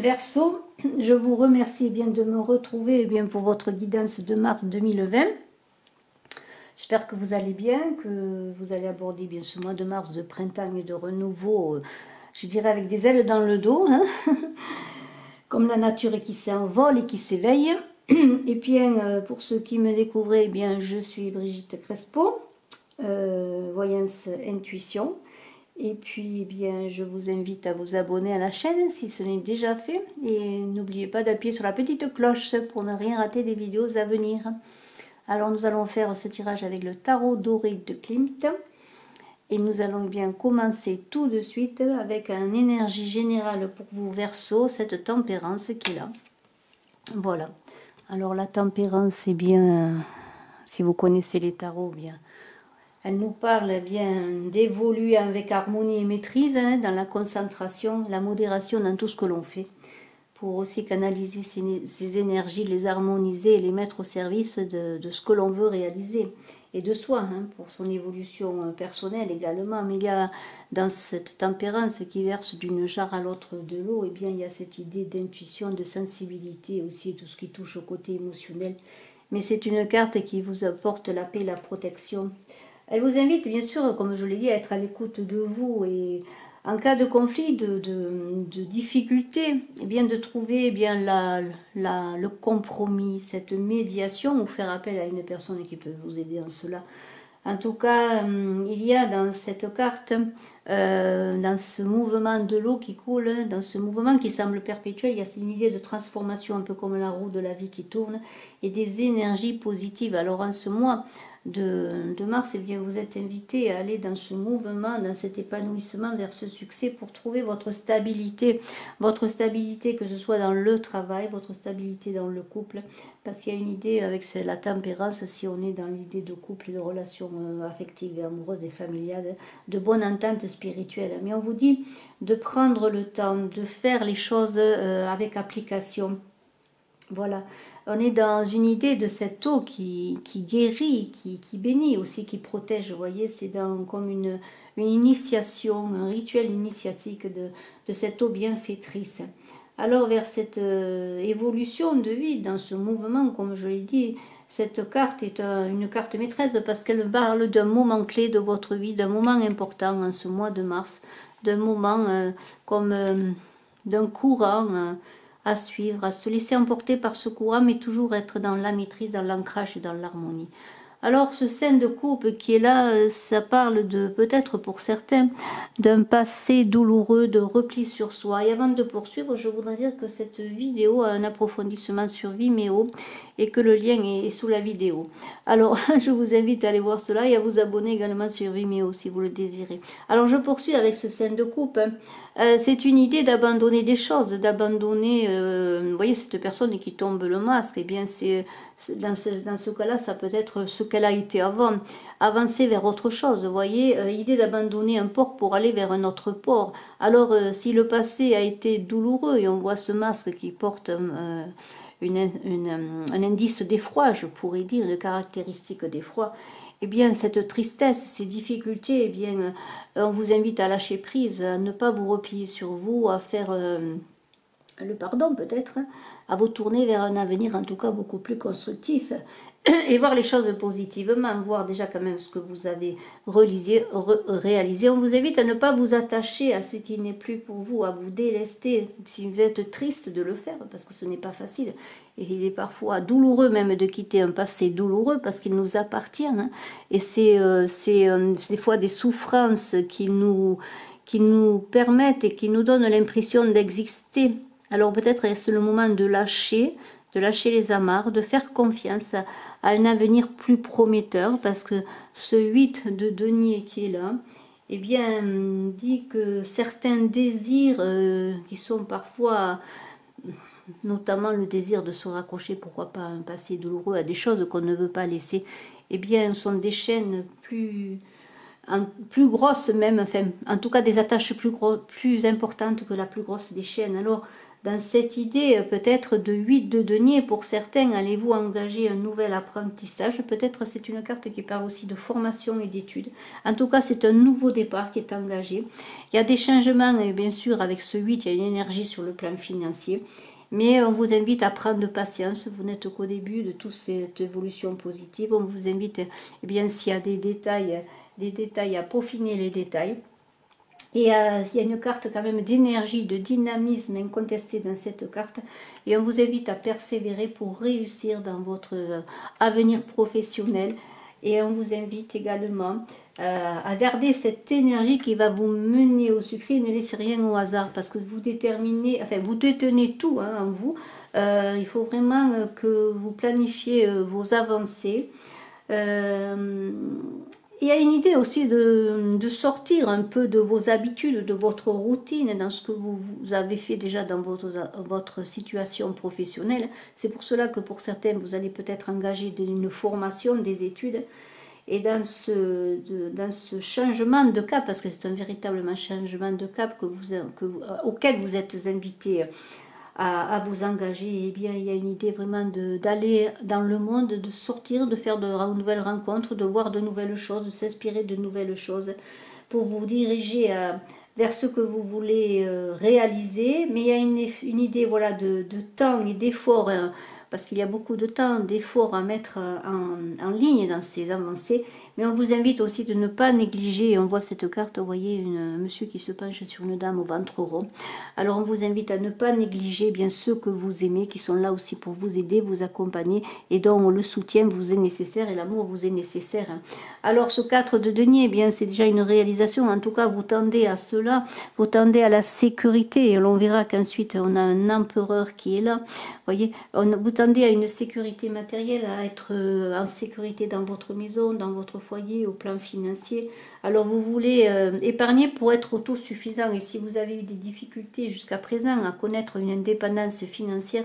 Verseau, je vous remercie bien de me retrouver bien pour votre guidance de mars 2020. J'espère que vous allez bien, que vous allez aborder bien ce mois de mars de printemps et de renouveau, je dirais avec des ailes dans le dos, hein, comme la nature qui s'envole et qui s'éveille. Et bien, pour ceux qui me découvrent, eh bien, je suis Brigitte Crespo, voyance intuition. Et puis, eh bien, je vous invite à vous abonner à la chaîne si ce n'est déjà fait. Et n'oubliez pas d'appuyer sur la petite cloche pour ne rien rater des vidéos à venir. Alors, nous allons faire ce tirage avec le tarot doré de Klimt. Et nous allons bien commencer tout de suite avec une énergie générale pour vous, Verseau, cette tempérance qui est là. Voilà. Alors, la tempérance, eh bien, si vous connaissez les tarots, bien... Elle nous parle bien d'évoluer avec harmonie et maîtrise, hein, dans la concentration, la modération dans tout ce que l'on fait, pour aussi canaliser ces énergies, les harmoniser et les mettre au service de ce que l'on veut réaliser, et de soi, hein, pour son évolution personnelle également. Mais il y a dans cette tempérance qui verse d'une jarre à l'autre de l'eau, et bien il y a cette idée d'intuition, de sensibilité aussi, tout ce qui touche au côté émotionnel. Mais c'est une carte qui vous apporte la paix, la protection. Elle vous invite, bien sûr, comme je l'ai dit, à être à l'écoute de vous et en cas de conflit, de difficulté, eh bien, de trouver eh bien, le compromis, cette médiation ou faire appel à une personne qui peut vous aider en cela. En tout cas, il y a dans cette carte, dans ce mouvement de l'eau qui coule, dans ce mouvement qui semble perpétuel, il y a une idée de transformation, un peu comme la roue de la vie qui tourne, et des énergies positives. Alors en ce mois de mars, eh bien, vous êtes invité à aller dans ce mouvement, dans cet épanouissement vers ce succès pour trouver votre stabilité que ce soit dans le travail, votre stabilité dans le couple, parce qu'il y a une idée avec la tempérance, si on est dans l'idée de couple, de relations affectives et amoureuses et familiales, de bonne entente spirituelle. Mais on vous dit de prendre le temps, de faire les choses avec application. Voilà, on est dans une idée de cette eau qui guérit, qui bénit aussi, qui protège, vous voyez, c'est comme une initiation, un rituel initiatique de cette eau bienfaitrice. Alors vers cette évolution de vie, dans ce mouvement, comme je l'ai dit, cette carte est une carte maîtresse parce qu'elle parle d'un moment clé de votre vie, d'un moment important en ce mois de mars, d'un moment comme d'un courant à suivre, à se laisser emporter par ce courant, mais toujours être dans la maîtrise, dans l'ancrage et dans l'harmonie. Alors ce scène de couple qui est là, ça parle de, peut-être pour certains, d'un passé douloureux, de repli sur soi. Et avant de poursuivre, je voudrais dire que cette vidéo a un approfondissement sur Vimeo et que le lien est sous la vidéo. Alors je vous invite à aller voir cela et à vous abonner également sur Vimeo si vous le désirez. Alors je poursuis avec ce scène de couple. C'est une idée d'abandonner des choses, d'abandonner, vous voyez, cette personne qui tombe le masque, et eh bien c'est dans ce cas-là, ça peut être ce qu'elle a été avant, avancer vers autre chose, vous voyez, l'idée d'abandonner un port pour aller vers un autre port. Alors, si le passé a été douloureux, et on voit ce masque qui porte un indice d'effroi, je pourrais dire, une caractéristique d'effroi, eh bien, cette tristesse, ces difficultés, eh bien, on vous invite à lâcher prise, à ne pas vous replier sur vous, à faire le pardon peut-être, à vous tourner vers un avenir en tout cas beaucoup plus constructif et voir les choses positivement, voir déjà quand même ce que vous avez réalisé. On vous invite à ne pas vous attacher à ce qui n'est plus pour vous, à vous délester si vous êtes triste de le faire, parce que ce n'est pas facile. Et il est parfois douloureux même de quitter un passé douloureux parce qu'il nous appartient. Hein. Et c'est des fois des souffrances qui nous permettent et qui nous donnent l'impression d'exister. Alors peut-être est-ce le moment de lâcher les amarres, de faire confiance à un avenir plus prometteur, parce que ce 8 de denier qui est là, eh bien, dit que certains désirs qui sont parfois, notamment le désir de se raccrocher, pourquoi pas, à un passé douloureux, à des choses qu'on ne veut pas laisser, eh bien, sont des chaînes plus grosses même, enfin, en tout cas des attaches plus importantes que la plus grosse des chaînes. Alors, dans cette idée peut-être de 8 de denier. Pour certains, allez-vous engager un nouvel apprentissage? Peut-être c'est une carte qui parle aussi de formation et d'études. En tout cas, c'est un nouveau départ qui est engagé. Il y a des changements, et bien sûr, avec ce 8, il y a une énergie sur le plan financier. Mais on vous invite à prendre patience, vous n'êtes qu'au début de toute cette évolution positive. On vous invite, eh bien, s'il y a des détails, à peaufiner les détails. Et il y a une carte quand même d'énergie, de dynamisme incontesté dans cette carte. Et on vous invite à persévérer pour réussir dans votre avenir professionnel. Et on vous invite également à garder cette énergie qui va vous mener au succès. Ne laissez rien au hasard parce que vous déterminez, enfin vous détenez tout hein, en vous. Il faut vraiment que vous planifiez vos avancées. Il y a une idée aussi de sortir un peu de vos habitudes, de votre routine, dans ce que vous avez fait déjà dans votre situation professionnelle. C'est pour cela que pour certains, vous allez peut-être engager une formation, des études. Et dans ce changement de cap, parce que c'est un véritable changement de cap auquel vous êtes invité à vous engager, eh bien, il y a une idée vraiment d'aller dans le monde, de sortir, de faire de nouvelles rencontres, de voir de nouvelles choses, de s'inspirer de nouvelles choses pour vous diriger vers ce que vous voulez réaliser. Mais il y a une idée voilà, de temps et d'effort, hein, parce qu'il y a beaucoup de temps, d'efforts à mettre en ligne dans ces avancées. Mais on vous invite aussi de ne pas négliger, on voit cette carte, vous voyez un monsieur qui se penche sur une dame au ventre rond. Alors on vous invite à ne pas négliger bien ceux que vous aimez, qui sont là aussi pour vous aider, vous accompagner, et dont le soutien vous est nécessaire et l'amour vous est nécessaire. Alors ce 4 de denier, eh bien c'est déjà une réalisation, en tout cas vous tendez à cela, vous tendez à la sécurité, et l'on verra qu'ensuite on a un empereur qui est là. Voyez, vous tendez à une sécurité matérielle, à être en sécurité dans votre maison, dans votre foyer, au plan financier. Alors vous voulez épargner pour être autosuffisant. Et si vous avez eu des difficultés jusqu'à présent à connaître une indépendance financière,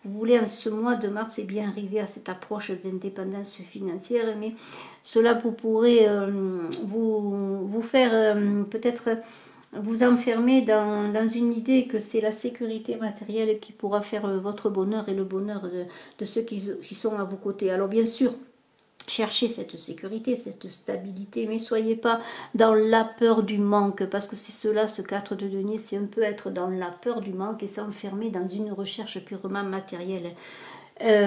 vous voulez en ce mois de mars et bien arriver à cette approche d'indépendance financière. Mais cela vous pourrez vous faire peut-être vous enfermer dans une idée que c'est la sécurité matérielle qui pourra faire votre bonheur et le bonheur de ceux qui sont à vos côtés. Alors bien sûr, cherchez cette sécurité, cette stabilité, mais soyez pas dans la peur du manque, parce que c'est cela, ce 4 de denier, c'est un peu être dans la peur du manque et s'enfermer dans une recherche purement matérielle.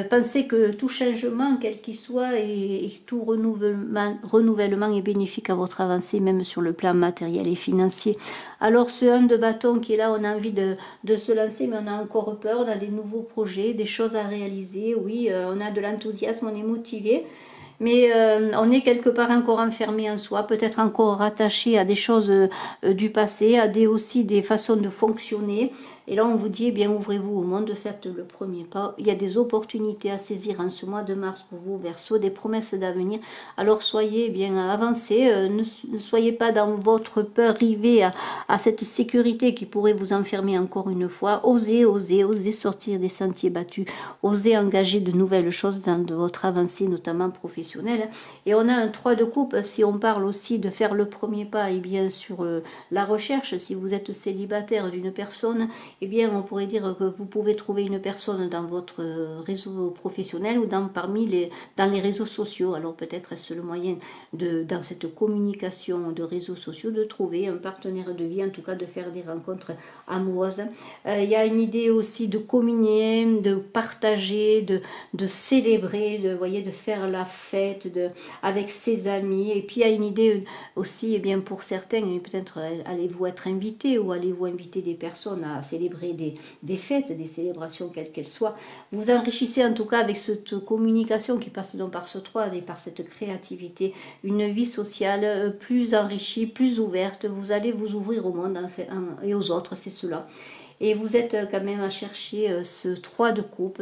Pensez que tout changement, quel qu'il soit, et tout renouvellement est bénéfique à votre avancée, même sur le plan matériel et financier. Alors ce 1 de bâton qui est là, on a envie de se lancer, mais on a encore peur, on a des nouveaux projets, des choses à réaliser, oui, on a de l'enthousiasme, on est motivé. Mais on est quelque part encore enfermé en soi, peut-être encore rattaché à des choses du passé, à aussi des façons de fonctionner. Et là, on vous dit, eh bien, ouvrez-vous au monde, faites le premier pas. Il y a des opportunités à saisir en ce mois de mars pour vous, Verseau, des promesses d'avenir. Alors, soyez bien avancés, ne soyez pas dans votre peur, rivés à cette sécurité qui pourrait vous enfermer encore une fois. Osez sortir des sentiers battus, osez engager de nouvelles choses dans votre avancée, notamment professionnelle. Et on a un 3 de coupe, si on parle aussi de faire le premier pas, et bien sur la recherche, si vous êtes célibataire d'une personne, eh bien, on pourrait dire que vous pouvez trouver une personne dans votre réseau professionnel ou dans les réseaux sociaux. Alors peut-être est-ce le moyen dans cette communication de réseaux sociaux de trouver un partenaire de vie, en tout cas de faire des rencontres amoureuses. Il y a une idée aussi de communier, de partager, de célébrer, de faire la fête avec ses amis. Et puis il y a une idée aussi, eh bien, pour certains, peut-être allez-vous être invité ou allez-vous inviter des personnes à célébrer des fêtes, des célébrations quelles qu'elles soient. Vous enrichissez en tout cas avec cette communication qui passe donc par ce 3 et par cette créativité, une vie sociale plus enrichie, plus ouverte. Vous allez vous ouvrir au monde et aux autres, c'est cela. Et vous êtes quand même à chercher ce 3 de coupe,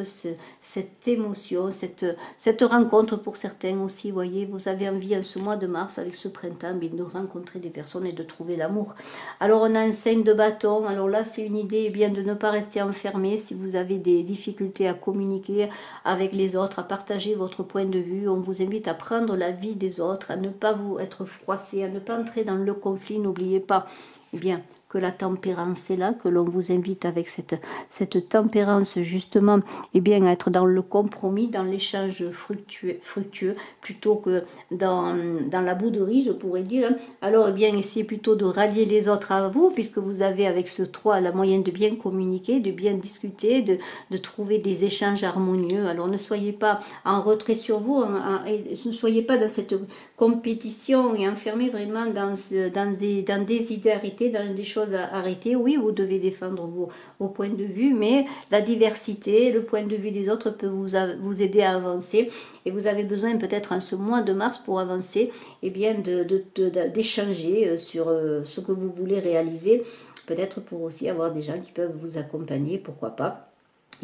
cette émotion, cette rencontre pour certains aussi. Vous voyez, vous avez envie en ce mois de mars, avec ce printemps, de rencontrer des personnes et de trouver l'amour. Alors on a un 5 de bâton. Alors là, c'est une idée bien de ne pas rester enfermé. Si vous avez des difficultés à communiquer avec les autres, à partager votre point de vue, on vous invite à prendre l'avis des autres, à ne pas vous être froissé, à ne pas entrer dans le conflit. N'oubliez pas, eh bien, que la tempérance est là, que l'on vous invite avec cette tempérance justement, et bien à être dans le compromis, dans l'échange fructueux, plutôt que dans la bouderie, je pourrais dire. Alors, eh bien, essayez plutôt de rallier les autres à vous, puisque vous avez avec ce 3 la moyenne de bien communiquer, de bien discuter, de trouver des échanges harmonieux. Alors, ne soyez pas en retrait sur vous, et ne soyez pas dans cette compétition et enfermé vraiment dans des idées arrêtées, dans des choses arrêtées. Oui, vous devez défendre vos points de vue, mais la diversité, le point de vue des autres peut vous aider à avancer. Et vous avez besoin peut-être en ce mois de mars pour avancer, et bien d'échanger sur ce que vous voulez réaliser. Peut-être pour aussi avoir des gens qui peuvent vous accompagner, pourquoi pas.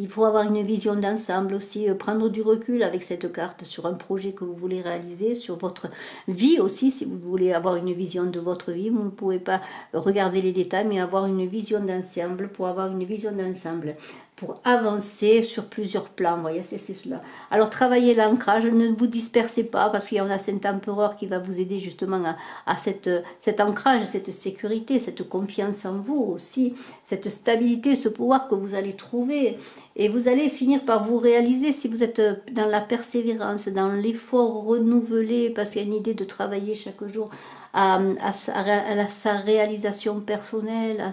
Il faut avoir une vision d'ensemble aussi, prendre du recul avec cette carte sur un projet que vous voulez réaliser, sur votre vie aussi, si vous voulez avoir une vision de votre vie. Vous ne pouvez pas regarder les détails, mais avoir une vision d'ensemble, pour avoir une vision d'ensemble, pour avancer sur plusieurs plans, vous voyez, c'est cela. Alors, travaillez l'ancrage, ne vous dispersez pas, parce qu'il y en a cet empereur qui va vous aider justement à cet ancrage, cette sécurité, cette confiance en vous aussi, cette stabilité, ce pouvoir que vous allez trouver. Et vous allez finir par vous réaliser si vous êtes dans la persévérance, dans l'effort renouvelé, parce qu'il y a une idée de travailler chaque jour à sa réalisation personnelle,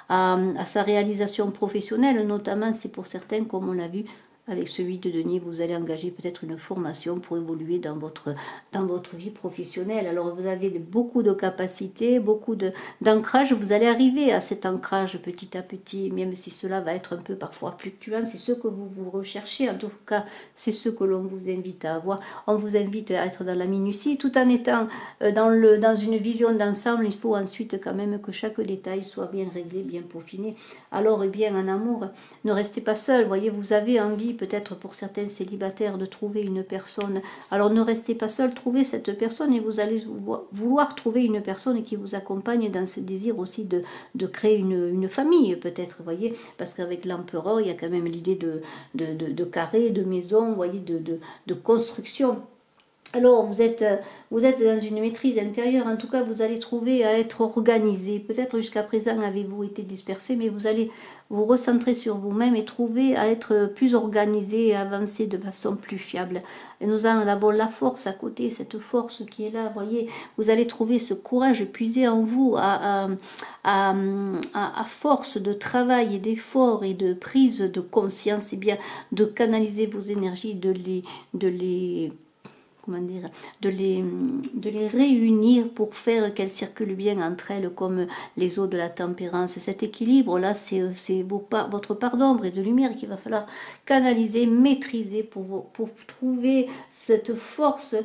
à sa réalisation professionnelle, notamment c'est pour certains, comme on l'a vu, avec ce 8 de denier, vous allez engager peut-être une formation pour évoluer dans votre vie professionnelle. Alors vous avez beaucoup de capacités, beaucoup d'ancrage, vous allez arriver à cet ancrage petit à petit, même si cela va être un peu parfois fluctuant, c'est ce que vous recherchez, en tout cas c'est ce que l'on vous invite à avoir. On vous invite à être dans la minutie, tout en étant dans une vision d'ensemble. Il faut ensuite quand même que chaque détail soit bien réglé, bien peaufiné. Alors, eh bien, en amour, ne restez pas seul, voyez, vous avez envie peut-être pour certains célibataires de trouver une personne. Alors ne restez pas seul, trouvez cette personne et vous allez vouloir trouver une personne qui vous accompagne dans ce désir aussi de créer une famille peut-être, voyez, parce qu'avec l'empereur, il y a quand même l'idée de carré, de maison, voyez, de construction. Alors, vous êtes dans une maîtrise intérieure, en tout cas, vous allez trouver à être organisé. Peut-être jusqu'à présent avez-vous été dispersé, mais vous allez vous recentrer sur vous-même et trouver à être plus organisé et avancer de façon plus fiable. Et nous avons d'abord la force à côté, cette force qui est là, voyez, vous allez trouver ce courage puisé en vous à force de travail et d'effort et de prise de conscience, et bien de canaliser vos énergies, de les comment dire, de les réunir pour faire qu'elles circulent bien entre elles comme les eaux de la tempérance. Cet équilibre-là, c'est votre part d'ombre et de lumière qu'il va falloir canaliser, maîtriser pour trouver cette force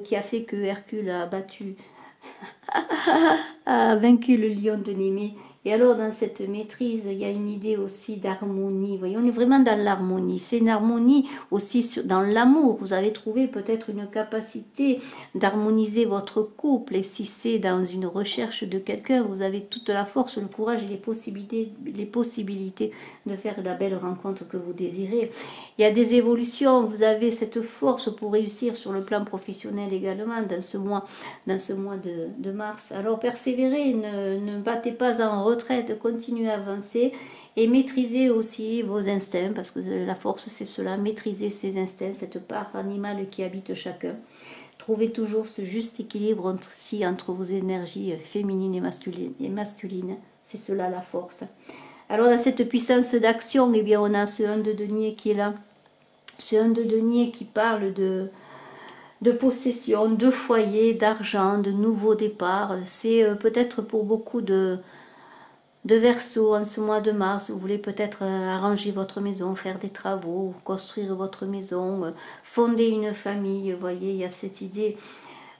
qui a fait que Hercule a vaincu le lion de Némée. Et alors, dans cette maîtrise, il y a une idée aussi d'harmonie. Vous voyez, on est vraiment dans l'harmonie. C'est une harmonie aussi dans l'amour. Vous avez trouvé peut-être une capacité d'harmoniser votre couple. Et si c'est dans une recherche de quelqu'un, vous avez toute la force, le courage et les possibilités de faire la belle rencontre que vous désirez. Il y a des évolutions. Vous avez cette force pour réussir sur le plan professionnel également dans ce mois de mars. Alors, persévérez, ne battez pas en retraite, continuez à avancer et maîtrisez aussi vos instincts, parce que la force c'est cela, maîtriser ses instincts, cette part animale qui habite chacun. Trouvez toujours ce juste équilibre entre vos énergies féminines et masculines, c'est cela la force. Alors dans cette puissance d'action, eh bien on a ce 1 de denier qui est là, ce 1 de denier qui parle de possession, de foyer, d'argent, de nouveaux départs. C'est peut-être pour beaucoup de Verseau en ce mois de mars. Vous voulez peut-être arranger votre maison, faire des travaux, construire votre maison, fonder une famille. Vous voyez, il y a cette idée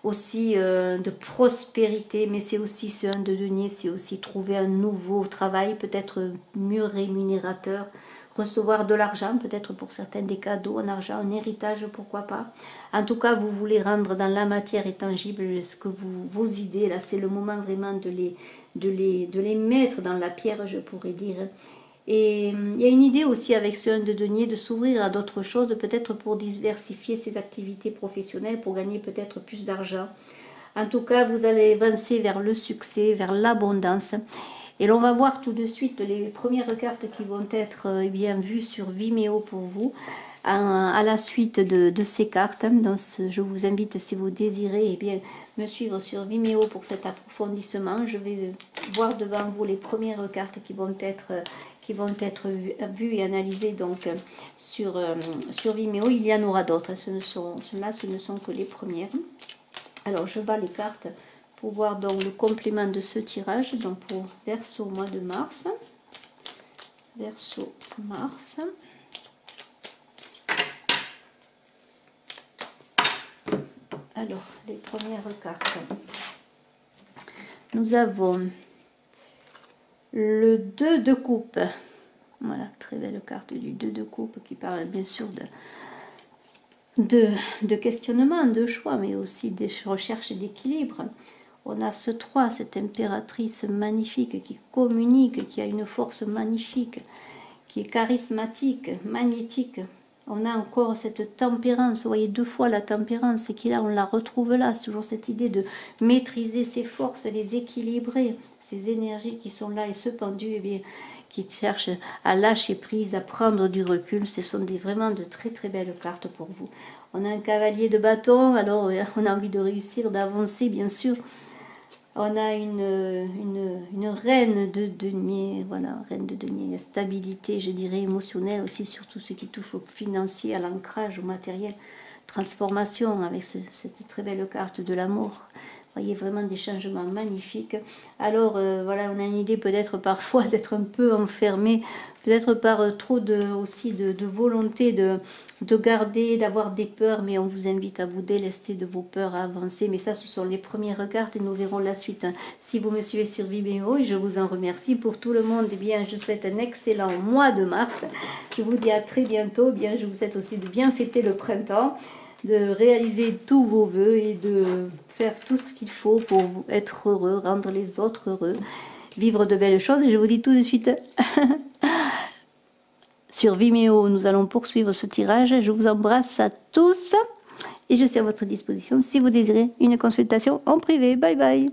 aussi de prospérité, mais c'est aussi ce 1 de denier, c'est aussi trouver un nouveau travail, peut-être mieux rémunérateur, recevoir de l'argent, peut-être pour certains des cadeaux en argent, un héritage, pourquoi pas. En tout cas, vous voulez rendre dans la matière et tangible ce que vos idées, là c'est le moment vraiment de les mettre dans la pierre, je pourrais dire. Et il y a une idée aussi avec ce 1 de denier de s'ouvrir à d'autres choses, peut-être pour diversifier ses activités professionnelles, pour gagner peut-être plus d'argent. En tout cas, vous allez avancer vers le succès, vers l'abondance. Et l'on va voir tout de suite les premières cartes qui vont être bien vues sur Vimeo pour vous, à la suite de ces cartes. Donc, je vous invite, si vous désirez, bien, me suivre sur Vimeo pour cet approfondissement. Je vais voir devant vous les premières cartes qui vont être vues et analysées donc, sur Vimeo. Il y en aura d'autres, ceux-là, ce ne sont que les premières. Alors, je bats les cartes pour voir donc le complément de ce tirage, donc pour Verseau au mois de mars. Verseau mars. Alors, les premières cartes. Nous avons le 2 de coupe. Voilà, très belle carte du 2 de coupe qui parle bien sûr de questionnement, de choix, mais aussi des recherches d'équilibre. On a ce 3, cette impératrice magnifique qui communique, qui a une force magnifique, qui est charismatique, magnétique. On a encore cette tempérance, vous voyez 2 fois la tempérance, et qui là, on la retrouve là. C'est toujours cette idée de maîtriser ses forces, les équilibrer, ces énergies qui sont là, et ce pendu, eh bien, qui cherche à lâcher prise, à prendre du recul. Ce sont vraiment de très très belles cartes pour vous. On a un cavalier de bâton, alors on a envie de réussir, d'avancer bien sûr. On a une reine de denier, voilà, reine de denier, la stabilité, je dirais, émotionnelle aussi, surtout ce qui touche au financier, à l'ancrage, au matériel, transformation, avec cette très belle carte de l'amour. Vous voyez vraiment des changements magnifiques. Alors voilà, on a une idée peut-être parfois d'être un peu enfermé, peut-être par trop aussi de volonté de garder, d'avoir des peurs, mais on vous invite à vous délester de vos peurs, à avancer. Mais ça, ce sont les premières cartes et nous verrons la suite. Si vous me suivez sur Vimeo, et je vous en remercie. Pour tout le monde, eh bien, je souhaite un excellent mois de mars. Je vous dis à très bientôt. Eh bien, je vous souhaite aussi de bien fêter le printemps, de réaliser tous vos vœux et de faire tout ce qu'il faut pour être heureux, rendre les autres heureux, vivre de belles choses. Et je vous dis tout de suite sur Vimeo, nous allons poursuivre ce tirage. Je vous embrasse à tous et je suis à votre disposition si vous désirez une consultation en privé. Bye bye.